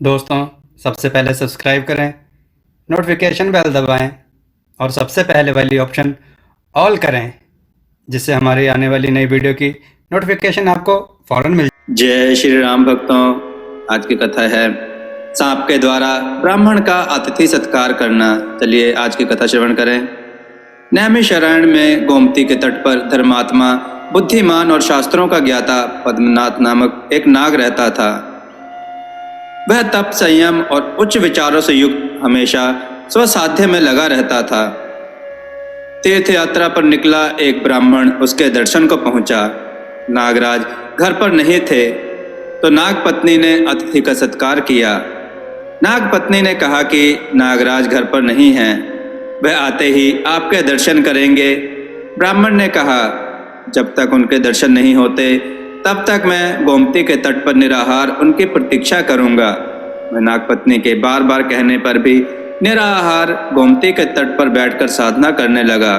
दोस्तों, सबसे पहले सब्सक्राइब करें, नोटिफिकेशन बेल दबाएं और सबसे पहले वाली ऑप्शन ऑल करें, जिससे हमारी आने वाली नई वीडियो की नोटिफिकेशन आपको फौरन मिल जाए। जय श्री राम भक्तों। आज की कथा है सांप के द्वारा ब्राह्मण का अतिथि सत्कार करना। चलिए आज की कथा श्रवण करें। नैमिषारण्य में गोमती के तट पर धर्मात्मा, बुद्धिमान और शास्त्रों का ज्ञाता पद्मनाथ नामक एक नाग रहता था। वह तप, संयम और उच्च विचारों से युक्त हमेशा स्वसाध्य में लगा रहता था। तीर्थ यात्रा पर निकला एक ब्राह्मण उसके दर्शन को पहुंचा। नागराज घर पर नहीं थे तो नाग पत्नी ने अतिथि का सत्कार किया। नाग पत्नी ने कहा कि नागराज घर पर नहीं हैं, वह आते ही आपके दर्शन करेंगे। ब्राह्मण ने कहा, जब तक उनके दर्शन नहीं होते तब तक मैं गोमती के तट पर निराहार उनकी प्रतीक्षा करूंगा। मैं नाग पत्नी के बार बार कहने पर भी निराहार गोमती के तट पर बैठकर साधना करने लगा।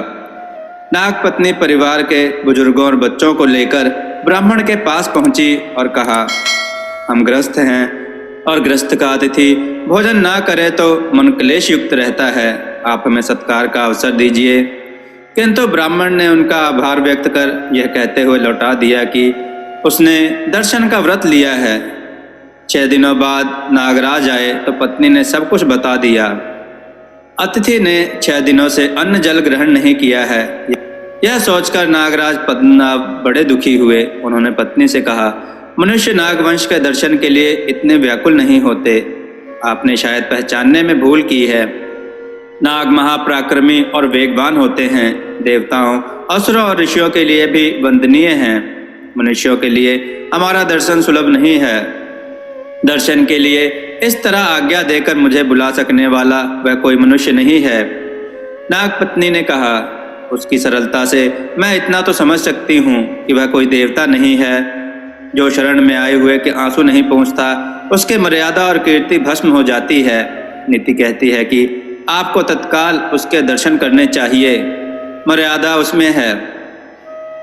नाग पत्नी परिवार के बुजुर्गों और बच्चों को लेकर ब्राह्मण के पास पहुंची और कहा, हम ग्रस्त हैं और ग्रस्त का अतिथि भोजन ना करे तो मन क्लेश युक्त रहता है, आप हमें सत्कार का अवसर दीजिए। किंतु ब्राह्मण ने उनका आभार व्यक्त कर यह कहते हुए लौटा दिया कि उसने दर्शन का व्रत लिया है। 6 दिनों बाद नागराज आए तो पत्नी ने सब कुछ बता दिया। अतिथि ने 6 दिनों से अन्न जल ग्रहण नहीं किया है। यह सोचकर नागराज पद्मनाभ बड़े दुखी हुए। उन्होंने पत्नी से कहा, मनुष्य नागवंश के दर्शन के लिए इतने व्याकुल नहीं होते, आपने शायद पहचानने में भूल की है। नाग महापराक्रमी और वेगवान होते हैं, देवताओं, असुरों और ऋषियों के लिए भी वंदनीय हैं। मनुष्यों के लिए हमारा दर्शन सुलभ नहीं है। दर्शन के लिए इस तरह आज्ञा देकर मुझे बुला सकने वाला वह कोई मनुष्य नहीं है। नाग पत्नी ने कहा, उसकी सरलता से मैं इतना तो समझ सकती हूँ कि वह कोई देवता नहीं है। जो शरण में आए हुए के आंसू नहीं पहुँचता उसके मर्यादा और कीर्ति भस्म हो जाती है। नीति कहती है कि आपको तत्काल उसके दर्शन करने चाहिए, मर्यादा उसमें है।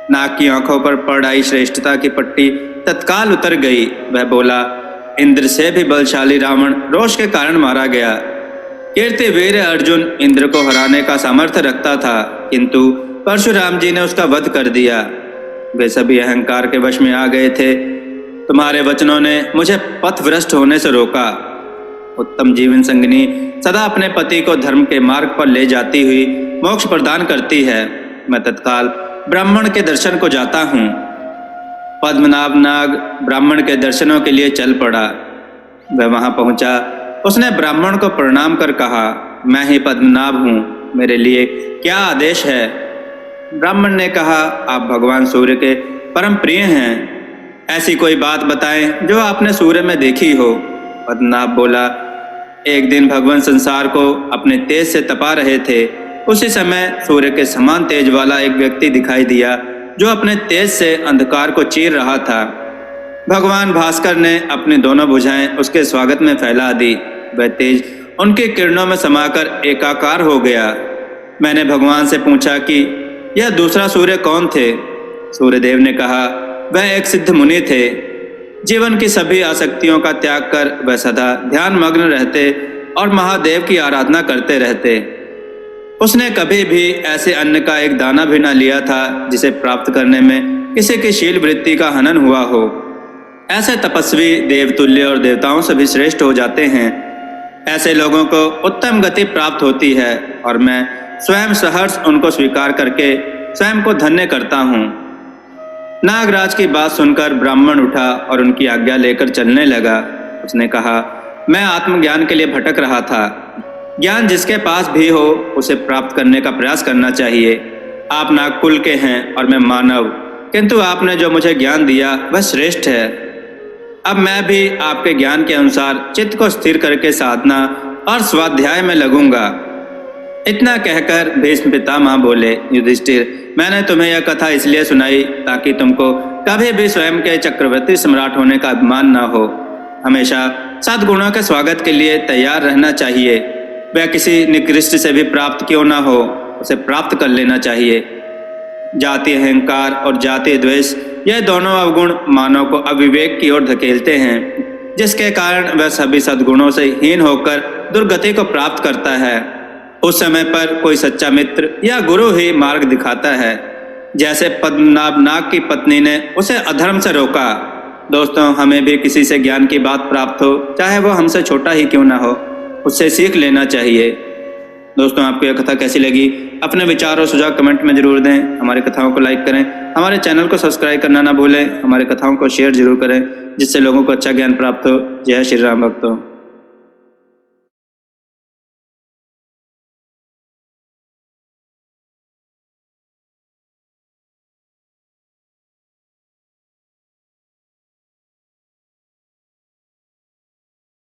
नाग की आंखों पर पड़ आई श्रेष्ठता की पट्टी तत्काल उतर गई। वह बोला, इंद्र से भी बलशाली रावण रोष के कारण मारा गया। कीर्तिवीर अर्जुन इंद्र को हराने का सामर्थ्य रखता था, किंतु परशुराम जी ने उसका वध कर दिया। वे सभी अहंकार के वश में आ गए थे। तुम्हारे वचनों ने मुझे पथभ्रष्ट होने से रोका। उत्तम जीवन संगिनी सदा अपने पति को धर्म के मार्ग पर ले जाती हुई मोक्ष प्रदान करती है। मैं तत्काल ब्राह्मण के दर्शन को जाता हूँ। पद्मनाभ नाग ब्राह्मण के दर्शनों के लिए चल पड़ा। वह वहां पहुंचा। उसने ब्राह्मण को प्रणाम कर कहा, मैं ही पद्मनाभ हूँ, मेरे लिए क्या आदेश है? ब्राह्मण ने कहा, आप भगवान सूर्य के परम प्रिय हैं, ऐसी कोई बात बताएं जो आपने सूर्य में देखी हो। पद्मनाभ बोला, एक दिन भगवान संसार को अपने तेज से तपा रहे थे। उसी समय सूर्य के समान तेज वाला एक व्यक्ति दिखाई दिया जो अपने तेज से अंधकार को चीर रहा था। भगवान भास्कर ने अपनी दोनों भुजाएं उसके स्वागत में फैला दी। वह तेज उनकी किरणों में समाकर एकाकार हो गया। मैंने भगवान से पूछा कि यह दूसरा सूर्य कौन थे? सूर्यदेव ने कहा, वह एक सिद्ध मुनि थे। जीवन की सभी आसक्तियों का त्याग कर वह सदा ध्यान मग्न रहते और महादेव की आराधना करते रहते। उसने कभी भी ऐसे अन्न का एक दाना भी न लिया था जिसे प्राप्त करने में किसी की शील वृत्ति का हनन हुआ हो। ऐसे तपस्वी देवतुल्य और देवताओं से भी श्रेष्ठ हो जाते हैं। ऐसे लोगों को उत्तम गति प्राप्त होती है और मैं स्वयं सहर्ष उनको स्वीकार करके स्वयं को धन्य करता हूँ। नागराज की बात सुनकर ब्राह्मण उठा और उनकी आज्ञा लेकर चलने लगा। उसने कहा, मैं आत्मज्ञान के लिए भटक रहा था। ज्ञान जिसके पास भी हो उसे प्राप्त करने का प्रयास करना चाहिए। आप नागकुल के हैं और मैं मानव, किंतु आपने जो मुझे ज्ञान दिया वह श्रेष्ठ है। अब मैं भी आपके ज्ञान के अनुसार चित्त को स्थिर करके साधना और स्वाध्याय में लगूंगा। इतना कहकर भीष्म पितामह बोले, युधिष्ठिर, मैंने तुम्हें यह कथा इसलिए सुनाई ताकि तुमको कभी भी स्वयं के चक्रवर्ती सम्राट होने का अभिमान न हो। हमेशा सद्गुणों के स्वागत के लिए तैयार रहना चाहिए। वह किसी निकृष्ट से भी प्राप्त क्यों न हो, उसे प्राप्त कर लेना चाहिए। जाति अहंकार और जाति द्वेष, यह दोनों अवगुण मानव को अविवेक की ओर धकेलते हैं। जिसके कारण वह सभी सद्गुणों से हीन होकर दुर्गति को प्राप्त करता है। उस समय पर कोई सच्चा मित्र या गुरु ही मार्ग दिखाता है, जैसे पद्मनाभ नाग की पत्नी ने उसे अधर्म से रोका। दोस्तों, हमें भी किसी से ज्ञान की बात प्राप्त हो, चाहे वो हमसे छोटा ही क्यों ना हो, उससे सीख लेना चाहिए। दोस्तों, आपको यह कथा कैसी लगी? अपने विचार और सुझाव कमेंट में जरूर दें। हमारी कथाओं को लाइक करें, हमारे चैनल को सब्सक्राइब करना ना भूलें, हमारी कथाओं को शेयर जरूर करें, जिससे लोगों को अच्छा ज्ञान प्राप्त हो। जय श्री राम भक्तों।